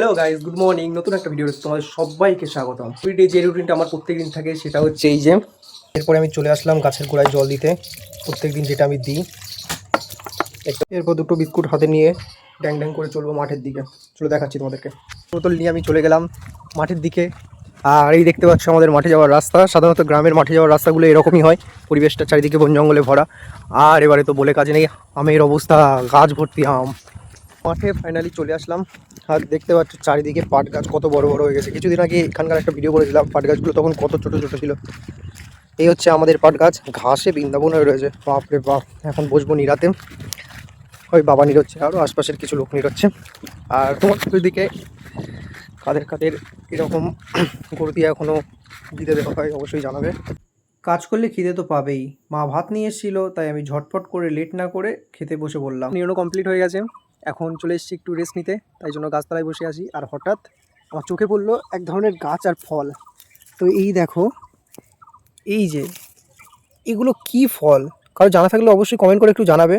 Hello guys, good morning. নতুন একটা ভিডিওতে তোমাদের সবাইকে স্বাগতম। এভরিডে যে রুটিনটা আমার প্রত্যেকদিন থাকে সেটা হচ্ছে এই যে এরপরে আমি চলে আসলাম গাছের গোড়ায় জল দিতে, প্রত্যেকদিন যেটা আমি দিই। এরপর দুটো বিস্কুট হাতে নিয়ে ড্যাং ড্যাং করে চলবো মাঠের দিকে। চলে দেখাচ্ছি তোমাদেরকে। বোতল নিয়ে আমি চলে গেলাম মাঠের দিকে। আর এই দেখতে পাচ্ছ আমাদের মাঠে যাওয়ার রাস্তা। সাধারণত গ্রামের মাঠে যাওয়ার রাস্তাগুলো এরকমই হয়, পরিবেশটা চারিদিকে বন জঙ্গলে ভরা। আর এবারে তো বলে কাজ নেই, আমের অবস্থা, গাছ ভর্তি আম। মাঠে ফাইনালি চলে আসলাম। আর দেখতে পাচ্ছ চারিদিকে পাট গাছ কত বড় বড় হয়ে গেছে। কিছুদিন আগে এখানকার একটা ভিডিও করেছিলাম, পাট গাছগুলো তখন কত ছোট ছোট ছিল। এই হচ্ছে আমাদের পাট গাছ, ঘাসে বৃন্দাবন হয়ে রয়েছে। বাপরে বাপ, এখন বসবো নিরাতে। ওই বাবা নিরোচ্ছে, আরও আশপাশের কিছু লোক নিরোচ্ছে। আর তোমার দিকে কাদের কাদের এরকম গরু দিয়ে এখনও দিতে দেওয়া হয় অবশ্যই জানাবে। কাজ করলে খিদে তো পাবেই। মা ভাত নিয়ে এসেছিলো, তাই আমি ঝটপট করে লেট না করে খেতে বসে বললাম। নিয়নও কমপ্লিট হয়ে গেছে, এখন চলে এসেছি একটু রেস্ট নিতে, তাই জন্য গাছতলায় বসে আছি। আর হঠাৎ আমার চোখে পড়লো এক ধরনের গাছ আর ফল। তো এই দেখো, এই যে এগুলো কি ফল, কারো জানা থাকলে অবশ্যই কমেন্ট করে একটু জানাবে।